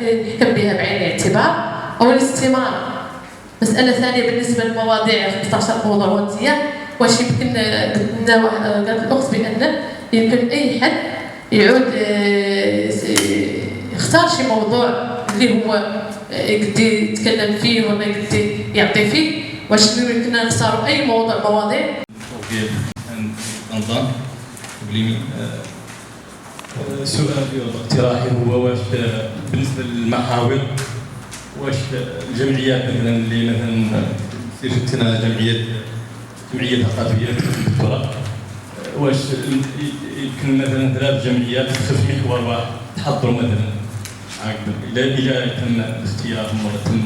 يحكم بها بعين الاعتبار أو الاستمارة. مسألة ثانية بالنسبة للمواضيع 15 موضوع وانتيا، واش يمكن قالت الأخت بأن يمكن أي حد يعود يختار شي موضوع اللي هو يقدر يتكلم فيه ولا يقدر يعطي فيه. واش يمكن نختاروا أي مواضيع؟ نظام بليمي سؤالي واقتراحي هو واش بالنسبه للمحاور واش الجمعيات مثلا اللي مثلا شفتنا جمعيه ثقافيه في الدكتوراه، واش يمكن مثلا 3 جمعيات في محور واحد تحضروا مثلا الى تم اختيارهم وتم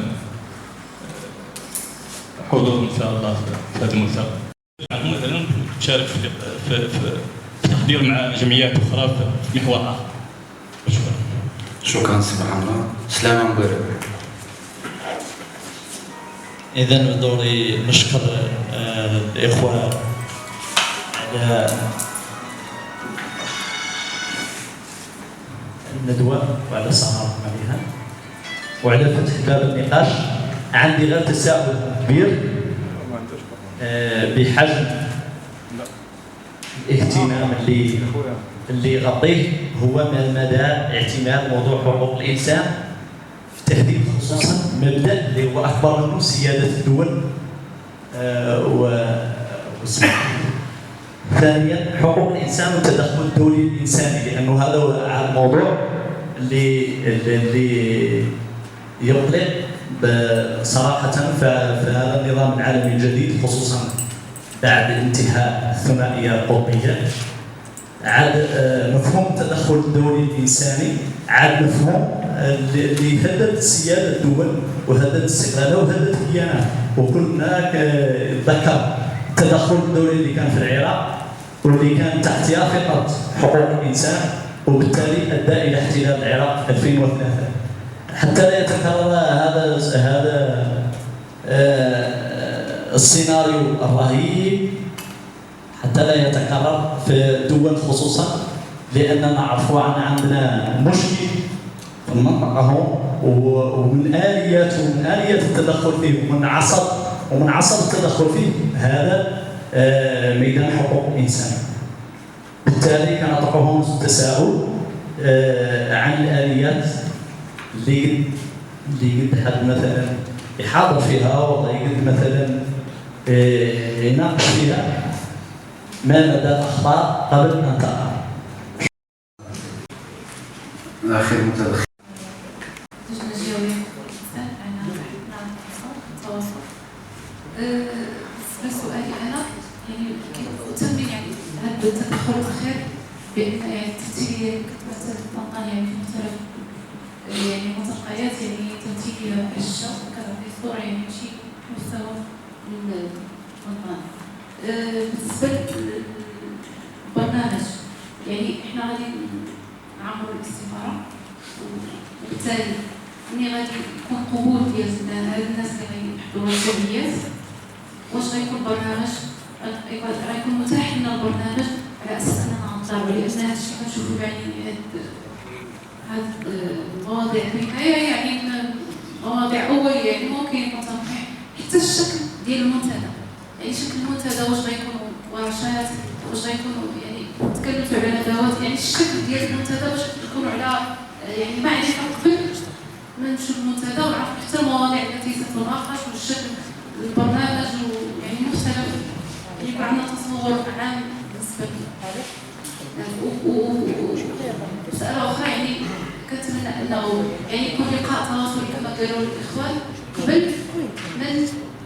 حضور ان شاء الله في هذا المسابقه مثلا تشارك في تحضير مع جمعيات اخرى في محور اخر. شكرا سي محمد. سلامة مبارك. إذا بدوري نشكر الإخوة على الندوة وعلى سهرهم عليها وعلى فتح باب النقاش. عندي غير تساؤل كبير بحجم الاهتمام اللي يغطيه هو مدى اعتماد موضوع حقوق الإنسان في التهديد، خصوصا مبدأ اللي هو أكبر منه سيادة الدول ثانيا حقوق الإنسان والتدخل الدولي الإنساني، لأنه هذا هو الموضوع اللي يقلق صراحة في هذا النظام العالمي الجديد، خصوصا بعد انتهاء الثنائية القطبية. عاد مفهوم التدخل الدولي الإنساني عاد مفهوم اللي يهدد سيادة الدول وهدد استقلالها وهدد كيانها. وكنا ذكر التدخل الدولي اللي كان في العراق واللي كان تحت يافطة حقوق الإنسان، وبالتالي أدى إلى احتلال العراق في 2003. حتى لا يتكرر هذا السيناريو الرهيب، حتى لا يتكرر في الدول خصوصا، لأننا نعرفوا أن عندنا مشكل في المنطقة هون، ومن آليات التدخل فيه ومن عصب التدخل فيه هذا ميدان حقوق الإنسان. بالتالي كان أطرح هون التساؤل عن الآليات اللي قد حد مثلا يحاضر فيها ولا يقد مثلا يناقش فيها ما مدى الأخطاء قبل أن تقع. الأخير متدخل. سؤالي أنا يعني أتمنى يعني هذا التدخل الأخير بأن يعني تمثيلية كتبة الطنطا يعني في مختلف يعني ملتقيات يعني تمثيلية عشة كذا في صورة يعني شيء مستوى من الطنطا. بالنسبة للبرنامج يعني إحنا غادي نعمروا الاستمارة، وبالتالي ملي غادي يكون قبول ديال هاد الناس اللي غيحضروا الجمعيات، واش غيكون برنامج غيكون متاح لنا البرنامج على اساس اننا غنطلعوا، لان هذا الشيء كنشوفوا يعني هاد المواضيع هي يعني مواضيع اوليه يعني ممكن يكون طرح حتى الشكل ديال المنتدى، يعني شكل المنتدى واش غيكونوا ورشات، واش غيكونوا يعني تكلمتوا على ندوات، يعني الشكل ديال المنتدى باش يكونوا على يعني معرفه قبل ما نمشيو للمنتدى ونعرفوا حتى المواضيع التي ستناقش والشكل البرنامج ويعني مختلف، يكون عندنا تصور عام بالنسبه لهذا. ومسألة أخرى يعني كنتمنى أنه يعني يكون لقاء تواصلي كما قالوا الإخوان قبل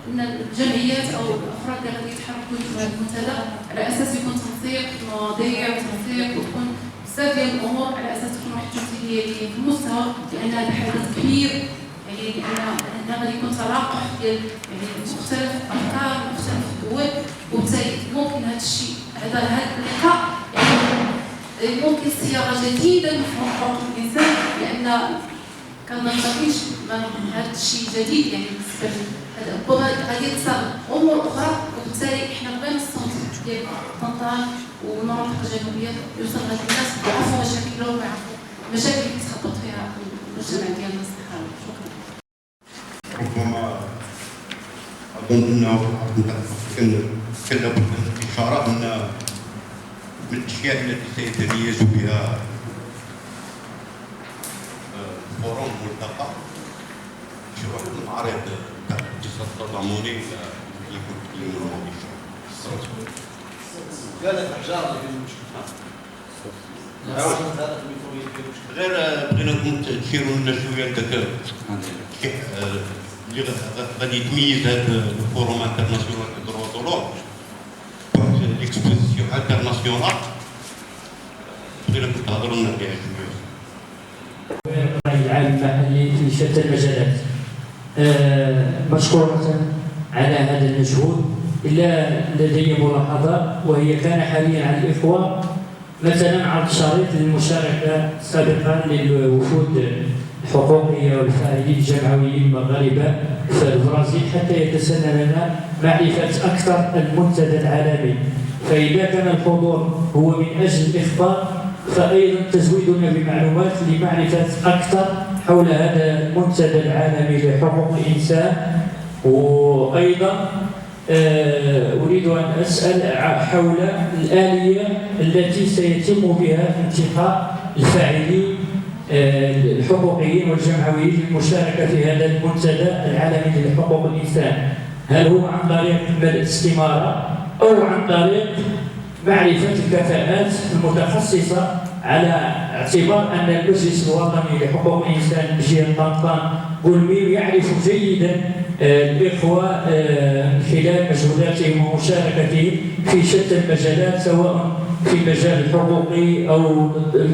من الجمعيات أو الأفراد اللي غادي يتحركوا في المنتدى، على أساس يكون تنسيق المواضيع وتنسيق وتكون بزاف ديال الأمور على أساس تكون واحد التمثيلية في المستوى، لأن هذا حدث كبير يعني لأن غادي يكون تلاقح ديال يعني مختلف الأفكار ومختلف الدول، وبالتالي ممكن هذا الشيء هذا اللقاء يعني ممكن صياغة جديدة من حقوق الإنسان، لأن كان ما نقدرش هذا الشيء جديد يعني بالنسبة ربما غادي يخسر أمور أخرى، وبالتالي إحنا بغينا الصوت ديال طنطا والمناطق الجنوبية يوصل لهاد الناس ويعرفوا مشاكلهم ويعرفوا المشاكل اللي كتخبط فيها المجتمع ديالنا الاصدقاء. شكرا. ربما اظن انه كان لابد من الاشاره ان من الاشياء التي سيتميز بها الفورم الملتقى شروح المعارض تاع الاقتصاد التضامني اللي كنت تكلموا عنه. قال لك الاحجار اللي فيه المشكل. غير بغيناكم تشيروا لنا شويه لذاك اللي غادي يتميز هذا الفورم انترناسيونال دو دروا دو لوم واحد ليكسبوزيسيون انترناسيونال بغيناكم تهضروا لنا فيها شويه. الرأي العام المحلي في شتى المجالات. مشكورة على هذا المجهود. إلا لدي ملاحظة وهي كان حاليا على الإخوة مثلا عرض شريط للمشاركة سابقا للوفود الحقوقية والفاعلين الجمعويين المغاربة في البرازيل حتى يتسنى لنا معرفة أكثر المنتدى العالمي. فإذا كان الحضور هو من أجل الإخبار فأيضا تزويدنا بمعلومات لمعرفة أكثر حول هذا المنتدى العالمي لحقوق الإنسان. وأيضا أريد أن أسأل حول الآلية التي سيتم بها انتخاب الفاعلين الحقوقيين والجمعويين للمشاركة في هذا المنتدى العالمي لحقوق الإنسان. هل هو عن طريق الاستمارة أو عن طريق معرفة الكفاءات المتخصصة على اعتبار أن المجلس الوطني لحقوق الإنسان بجهة طنطا بولميم يعرف جيدا الإخوة خلال مجهوداتهم ومشاركتهم في شتى المجالات سواء في مجال الحقوقي أو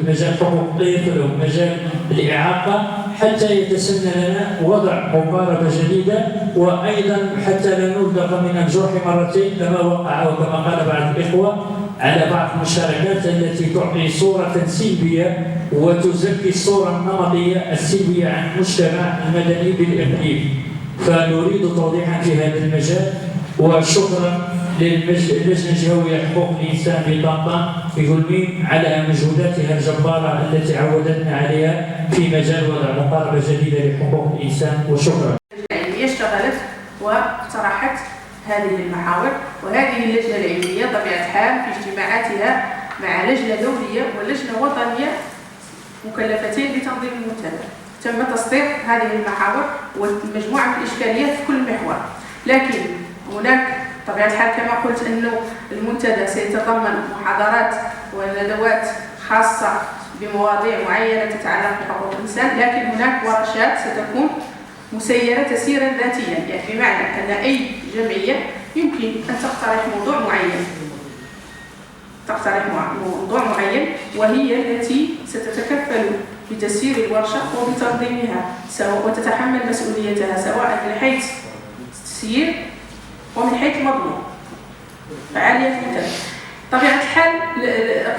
مجال حقوق الطفل أو مجال الإعاقة حتى يتسنى لنا وضع مقاربة جديدة وأيضا حتى لا نلدغ من الجرح مرتين كما وقع وكما قال بعض الإخوة على بعض المشاركات التي تعطي صورة سلبية وتزكي الصورة النمطية السلبية عن المجتمع المدني بالإقليم. فنريد توضيحا في هذا المجال. وشكرا للجنة الجهوية لحقوق الإنسان بطنطا في بولميم على مجهوداتها الجبارة التي عودتنا عليها في مجال وضع مقاربة جديدة لحقوق الإنسان. وشكرا. العلمية اشتغلت واقترحت هذه المحاور، وهذه اللجنة العلمية طبيعة الحال في اجتماعاتها مع لجنة دولية ولجنة وطنية مكلفتين بتنظيم المنتدى تم تسطير هذه المحاور ومجموعة من الإشكاليات في كل محور. لكن هناك طبيعة الحال كما قلت أنه المنتدى سيتضمن محاضرات وندوات خاصة بمواضيع معينة تتعلق بحقوق الإنسان، لكن هناك ورشات ستكون مسيرة تسيرا ذاتيا، يعني بمعنى أن أي جمعية يمكن أن تقترح موضوع معين وهي التي ستتكفل بتسيير الورشة وبتنظيمها وتتحمل مسؤوليتها سواء من حيث التسيير ومن حيث المضمون. فعالية المنتدى طبيعة الحال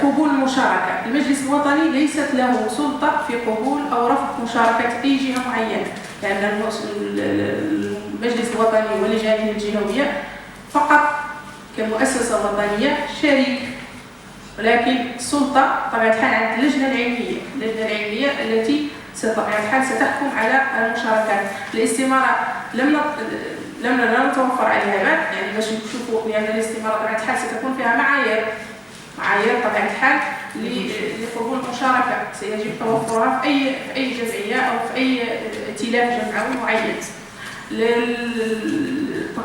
قبول المشاركة، المجلس الوطني ليست له سلطة في قبول أو رفض مشاركة أي جهة معينة، لأن المجلس الوطني واللجان الجهوية فقط كمؤسسة وطنية شريك، ولكن السلطة طبيعة الحال عند اللجنة العلمية التي طبيعة الحال ستحكم على المشاركات. الاستمارة لم نتوفر عليها بعد، يعني باش نشوفوا بأن الاستمارة طبيعة الحال ستكون فيها معايير طبيعة الحال لقبول المشاركة، سيجب توفرها في أي جمعية أو في أي ائتلاف جمعوي معين.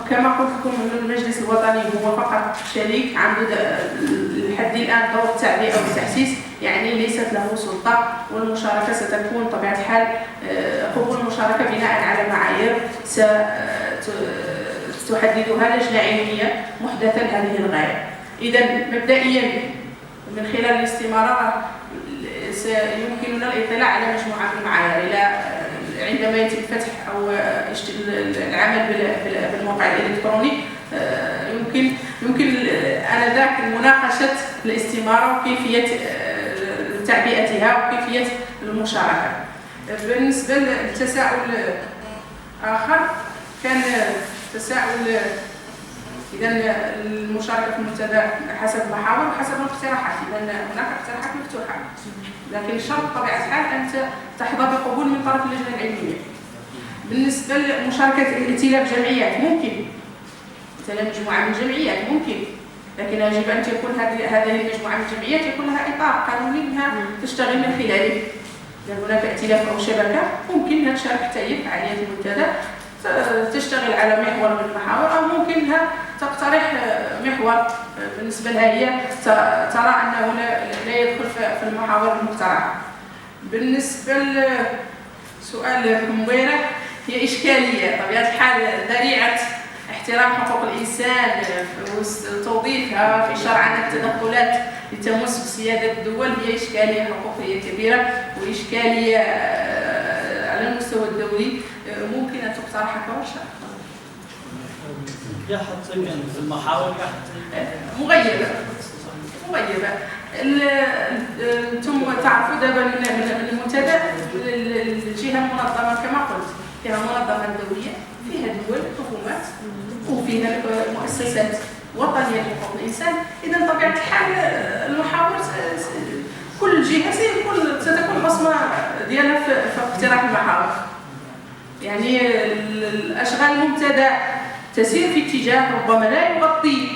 كما قلت لكم أن المجلس الوطني هو فقط شريك عنده لحد الآن دور التعبئة والتحسيس، يعني ليست له سلطة، والمشاركة ستكون طبيعة الحال قبول المشاركة بناء على معايير ستحددها لجنة علمية محدثة لهذه الغاية. إذا مبدئيا من خلال الاستمارة سيمكننا الاطلاع على مجموعة من المعايير عندما يتم فتح أو العمل بالموقع الإلكتروني. يمكن آنذاك مناقشة الاستمارة وكيفية تعبئتها وكيفية المشاركة. بالنسبة للتساؤل آخر كان تساؤل إذا المشاركة في المنتدى حسب المحاور وحسب الاقتراحات، إذا هناك اقتراحات مفتوحة، لكن الشرط بطبيعة الحال أن تحظى بقبول من طرف اللجنة العلمية. بالنسبة لمشاركة ائتلاف جمعيات ممكن، مثلا مجموعة من الجمعيات ممكن، لكن يجب أن تكون هذه المجموعة من الجمعيات يكون لها إطار قانوني أنها تشتغل من خلاله. إذا هناك ائتلاف أو شبكة ممكن أنها تشارك حتى هي في فعاليات المنتدى، تشتغل على محور من المحاور، أو ممكن أنها تقترح محور بالنسبة لها هي ترى أنه لا يدخل في المحاور المقترحة. بالنسبة لسؤال مغيرة، هي إشكالية طبيعة الحال ذريعة احترام حقوق الإنسان وتوظيفها في شرعنا التدخلات لتمس بسيادة الدول هي إشكالية حقوقية كبيرة وإشكالية على المستوى الدولي، ممكن أن تقترح كورشة يحط في المحاور مغيبة. ثم تعرفوا دابا من المنتدى الجهة المنظمة كما قلت، فيها منظمة دولية، فيها دول حكومات، وفيها مؤسسات وطنية لحقوق الإنسان. إذا طبيعة الحال المحاور كل جهة ستكون بصمة ديالها في اقتراح المحاور. يعني الأشغال المنتدى تسير في اتجاه ربما لا يغطي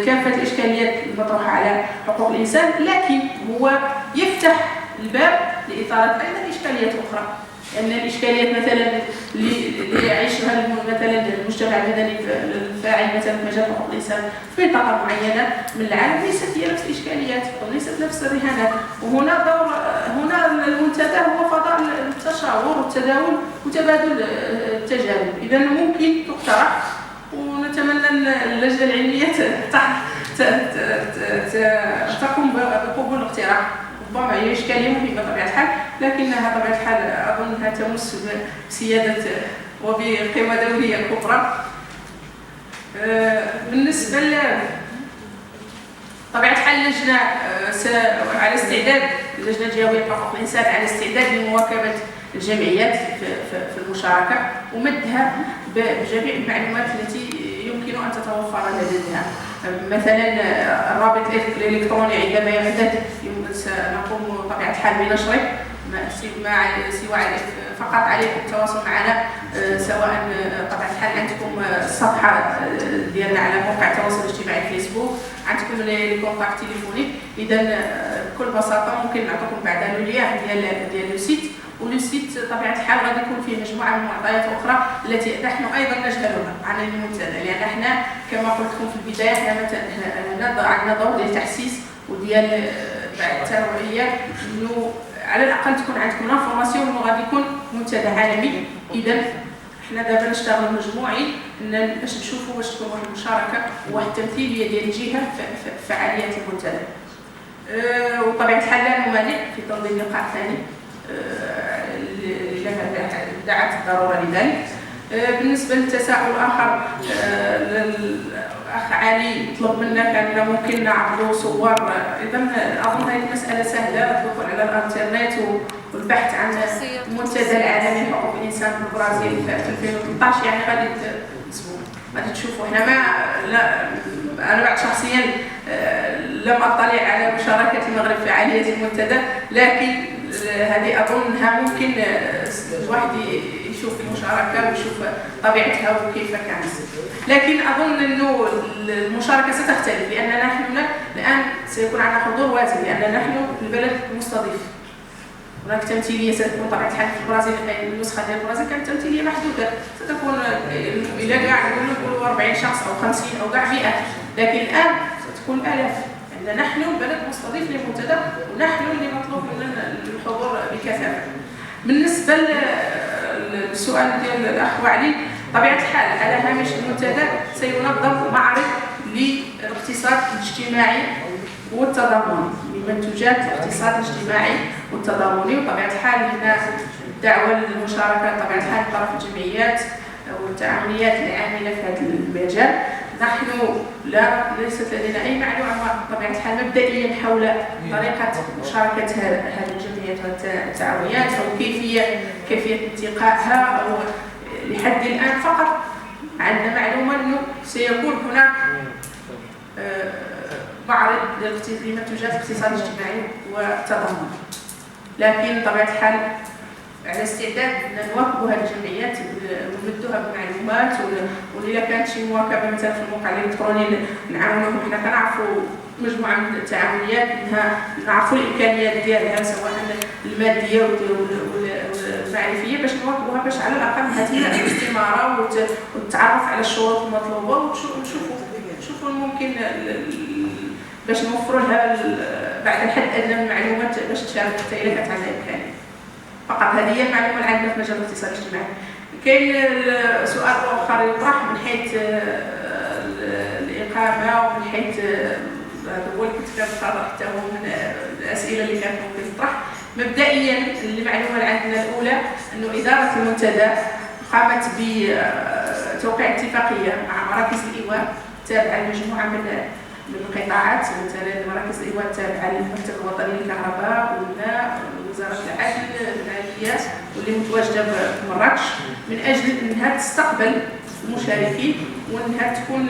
كافة الإشكاليات المطروحة على حقوق الإنسان، لكن هو يفتح الباب لإثارة أيضا إشكاليات أخرى. لأن الإشكاليات مثلا اللي يعيشها مثلا المجتمع المدني الفاعل مثلا في مجال حقوق الإنسان في منطقة معينة من العالم ليست هي نفس الإشكاليات وليست نفس الرهانات، وهنا هنا المنتدى هو فضاء التشاور والتداول وتبادل التجارب. إذا ممكن تقترح، ونتمنى أن اللجنة العلمية تقوم بقبول الاقتراح. ربما هي إشكالية مهمة بطبيعة الحال، لكنها بطبيعة الحال أظنها تمس بسيادة وبقيمة دولية كبرى. بالنسبة طبيعة الحال اللجنة على استعداد، اللجنة الجهوية لحقوق الإنسان على استعداد لمواكبة الجمعيات في المشاركة ومدها بجميع المعلومات التي يمكن أن تتوفر لديها. مثلا الرابط الإلكتروني عندما يحدث سنقوم بطبيعة الحال بنشره، سوى فقط عليكم التواصل معنا، سواء بطبيعة الحال عندكم الصفحة ديالنا على موقع التواصل الاجتماعي فيسبوك، عندكم الكونتاكت تليفوني. إذا بكل بساطة ممكن نعطيكم بعدا لو ليان ديال لو سيت، ولو سيت طبيعة الحال غادي يكون فيه مجموعة من المعطيات أخرى التي نحن أيضا نجهلها عن المنتدى، لأن احنا كما قلت لكم في البداية احنا عندنا دور ديال التحسيس وديال التوعية، إنه على الأقل تكون عندكم انفورماسيون إنه غادي يكون منتدى عالمي. إذا احنا دابا نشتغل مجموعي باش نشوفوا واش تكون واحد المشاركة وواحد التمثيلية ديال الجهة في فعاليات المنتدى. وطبيعة الحال لا نمانع في تنظيم لقاء ثاني دعت الضرورة لذلك. بالنسبة للتساؤل الآخر، الأخ علي طلب منك أن ممكن نعرضوا صور. إذا أظن هذه مسألة سهلة، الدخول على الإنترنت والبحث عن المنتدى العالمي لحقوق الإنسان في البرازيل في 2013، يعني غادي تشوفوا. أنا بعد شخصيا لم أطلع على مشاركة المغرب في فعاليات المنتدى، لكن هذه أظنها ممكن الواحد يشوف المشاركة ويشوف طبيعتها وكيف كانت. لكن أظن أنه المشاركة ستختلف، لأننا نحن الآن سيكون عندنا حضور واسع، لأن نحن البلد المستضيف. هناك تمثيلية ستكون طبيعة الحال في البرازيل، النسخة ديال البرازيل كانت تمثيلية محدودة، ستكون إلى كاع نقولوا 40 شخص أو 50 أو كاع 100، لكن الآن ستكون آلاف. لأن نحن البلد المستضيف للمنتدى ونحن اللي مطلوب مننا الحضور بكثافة. بالنسبة للسؤال ديال الأخ علي، طبيعة الحال على هامش المنتدى سينظم معرض للاقتصاد الاجتماعي والتضامني، لمنتوجات الاقتصاد الاجتماعي والتضامني. وطبيعة الحال هنا الدعوة للمشاركة طبيعة الحال طرف الجمعيات والتعاونيات العاملة في هذا المجال. نحن ليست لدينا أي معلومة طبيعة الحال مبدئيا حول طريقة مشاركة هذه الجمعيات والتعاونيات أو كيفية انتقائها، أو لحد الآن فقط عندنا معلومة أنه سيكون هناك معرض للمنتوجات الاقتصاد الاجتماعي والتضامن. لكن بطبيعة الحال على استعداد نواكبوا هذه الجمعيات ونمدوها بمعلومات، وإلا كانت شي مواكبة مثلا في الموقع الإلكتروني نعاونوهم. حنا كنعرفوا مجموعة من التعاونيات نعرفوا الإمكانيات ديالها سواء المادية والمعرفية باش نواكبوها، باش على الأقل هذه الاستمارة والتعرف على الشروط المطلوبة، ونشوفوا ممكن باش نوفروا لها بعد الحد أدنى من المعلومات باش تشارك حتى إلا كانت عندها إمكانية. فقط هذه هي المعلومة اللي عندنا في مجال الاقتصاد الاجتماعي. كاين سؤال آخر يطرح من حيث الإقامة ومن حيث هو اللي كنت كنتفرج حتى هو من الأسئلة اللي كانت ممكن تطرح. مبدئيا المعلومة اللي عندنا الأولى أنه إدارة المنتدى قامت بتوقيع اتفاقية مع مراكز الإيواء تابعة لمجموعة من القطاعات، مثلا مراكز الإيواء التابعة للمكتب الوطني للكهرباء والماء ووزارة العدل المالية واللي متواجدة بمراكش، من أجل أنها تستقبل المشاركين وأنها تكون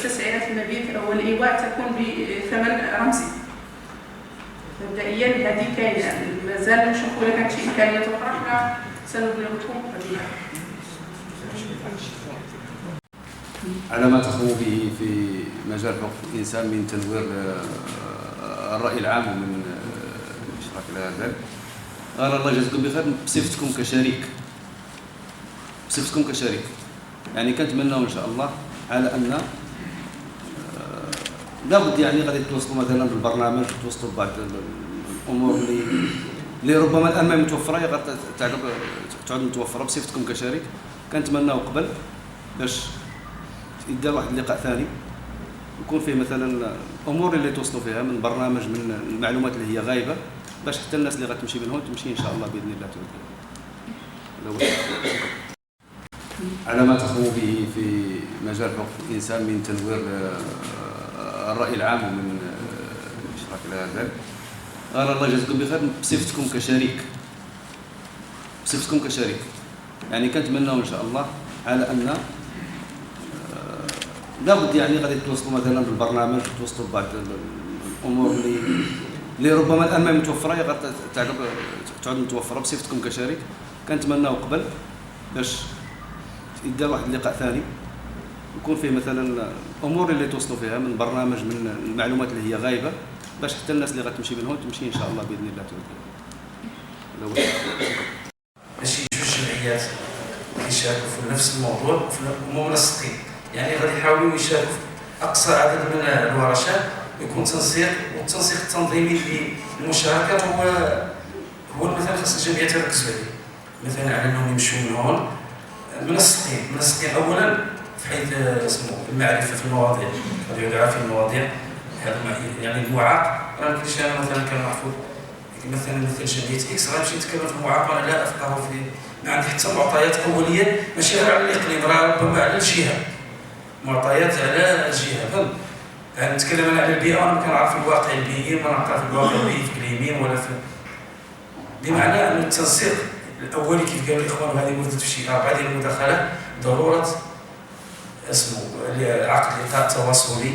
تسعيرات المبيت أو الإيواء تكون بثمن رمزي. مبدئيا هذه كاينة، مازال نشوفوا إذا كانت شي إمكانيات أخرى حنا سنبلغكم بها. على ما تقوم به في مجال حقوق الإنسان من تنوير الرأي العام ومن الإشراك على ذلك، قال الله يجزاكم بخير بصفتكم كشريك يعني كنتمناو إن شاء الله على أن لابد يعني غادي توصلوا مثلا بالبرنامج توصلوا ببعض الأمور اللي ربما الآن ما متوفرة غادي تعود متوفرة. بصفتكم كشريك كنتمناو قبل باش يدار واحد اللقاء ثاني يكون فيه مثلا الامور اللي توصلوا فيها من برنامج من المعلومات اللي هي غايبه، باش حتى الناس اللي غتمشي من هون تمشي ان شاء الله باذن الله تعالى. على ما تقوم به في مجال حقوق الانسان من تنوير الراي العام ومن الاشراك على ذلك، قال الله يجزاكم بخير بصفتكم كشريك يعني كنتمناو ان شاء الله على ان لابد يعني غادي توصلوا مثلا بالبرنامج توصلوا ببعض الامور اللي ربما الان ما متوفره غادي تعود متوفره. بصفتكم كشريك كنتمناو قبل باش يدار واحد اللقاء ثاني يكون فيه مثلا الامور اللي توصلوا فيها من برنامج من المعلومات اللي هي غايبه، باش حتى الناس اللي غتمشي من هون تمشي ان شاء الله باذن الله تعالى. ماشي جوج جمعيات يشاركوا في نفس الموضوع وهم منسقين، يعني غادي يحاولوا يشاركوا في اقصى عدد من الورشات ويكون تنسيق، والتنسيق التنظيمي للمشاركات هو مثلا خاص الجمعيات تركز عليه، مثلا على انهم يمشوا من هون منسقين اولا في حيث اسمه المعرفه في المواضيع، غادي يعرف في المواضيع هذا يعني المعاق. راه كلشي انا مثلا كنعرفوا مثلا جمعيه اكس غنمشي نتكلم في المعاق وانا لا افقه في ما عندي حتى معطيات اوليه ماشي غير على الاقليم، راه ربما على الجهه، معطيات على الجهه. فهمت؟ يعني نتكلم انا على البيئه وانا ما كنعرف الواقع البيئي، ما نعرف الواقع البيئي في كليمين ولا في، بمعنى ان التنسيق الاولي كيف قالوا الاخوان هذه مرتبط في شي 4 ديال المداخله، ضروره اسمه عقد لقاء تواصلي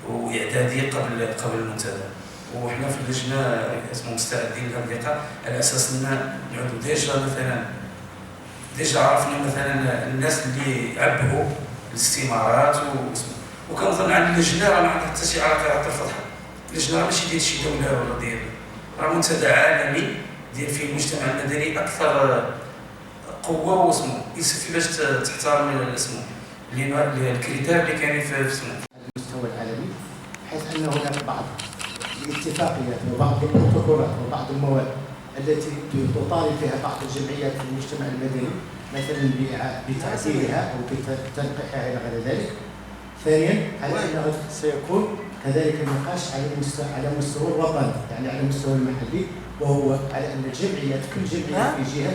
واعدادي قبل المنتدى، وحنا في اللجنه اسمه مستعدين لهذا اللقاء على اساس ان نعودوا ديجا عرفنا مثلا الناس اللي عبوا الاستمارات وكنظن عن اللجنه راه ما عندها حتى شي علاقه بالفتح. اللجنه ماشي ديال شي دوله ولا ديال، راه منتدى عالمي ديال فيه المجتمع المدني اكثر قوه واسمه يصفي باش تحترم اسمه الكريتير اللي كاينين في اسمه المستوى العالمي، بحيث ان هناك بعض الاتفاقيات وبعض البروتوكولات وبعض المواد التي تطالب فيها بعض الجمعيات في المجتمع المدني مثلا بتعديلها او بتنقيحها الى غير ذلك. ثانيا على انه سيكون كذلك النقاش على مستوى الوطني، يعني على المستوى المحلي، وهو على ان الجمعيات كل جمعيه في جهه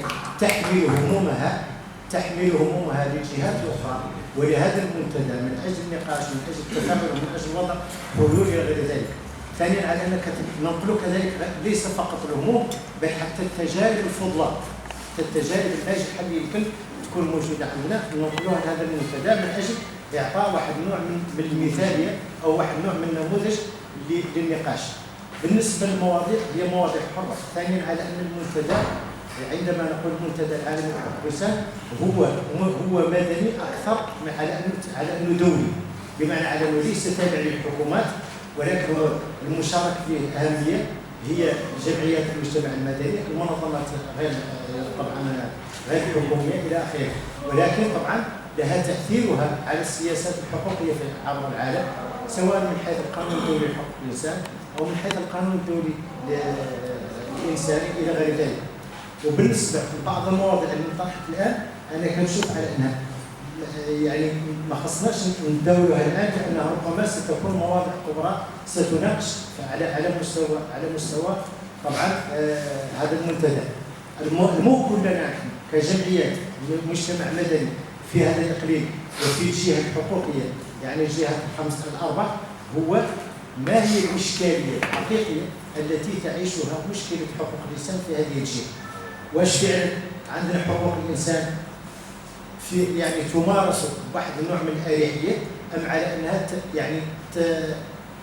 تحمل همومها للجهات الاخرى، ولهذا المنتدى من اجل النقاش من اجل التفاعل ومن اجل وضع حلول الى غير ذلك. ثانيا على انك ننقل كذلك ليس فقط الهموم بل حتى التجارب الفضلى، التجارب الناجحه اللي يمكن تكون موجوده عندنا ننقلوها لهذا المنتدى من اجل اعطاء واحد نوع من المثاليه او واحد نوع من النموذج للنقاش. بالنسبه للمواضيع هي مواضيع حره. ثانيا على ان المنتدى عندما نقول المنتدى العالمي لحقوق الانسان هو مدني اكثر على انه دولي، بمعنى على انه ليس تابع للحكومات، ولكن هو المشارك فيه اهميه هي جمعيات المجتمع المدني، المنظمات غير طبعا غير الحكوميه الى اخره، ولكن طبعا لها تاثيرها على السياسات الحقوقيه في عبر العالم، سواء من حيث القانون الدولي لحقوق الانسان او من حيث القانون الدولي الانساني الى غير ذلك. وبالنسبه لبعض المواضيع اللي طرحت الان انا كنشوف على انها يعني ما خصناش نداولها الان، لانها ربما ستكون مواضيع كبرى ستناقش على مستوى طبعا هذا المنتدى. المو كلنا كجمعيات مجتمع مدني في هذا الاقليم وفي الجهه الحقوقيه، يعني الجهات الخمس الاربع، هو ما هي الاشكاليه الحقيقيه التي تعيشها مشكله حقوق الانسان في هذه الجهه؟ واش فعلا عندنا حقوق الانسان في يعني تمارس بواحد النوع من الاريحيه، ام على انها يعني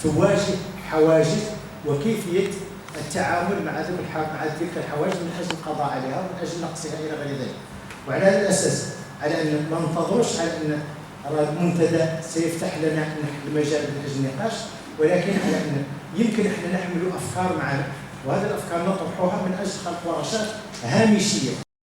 تواجه حواجز وكيفيه التعامل مع تلك الحواجز من اجل القضاء عليها ومن اجل نقصها الى غير ذلك. وعلى هذا الاساس على ان ما ننتظروش على ان المنتدى سيفتح لنا المجال من اجل النقاش، ولكن على ان يمكن احنا نحمل افكار معنا، وهذه الافكار نطرحها من اجل خلق ورشات هامشيه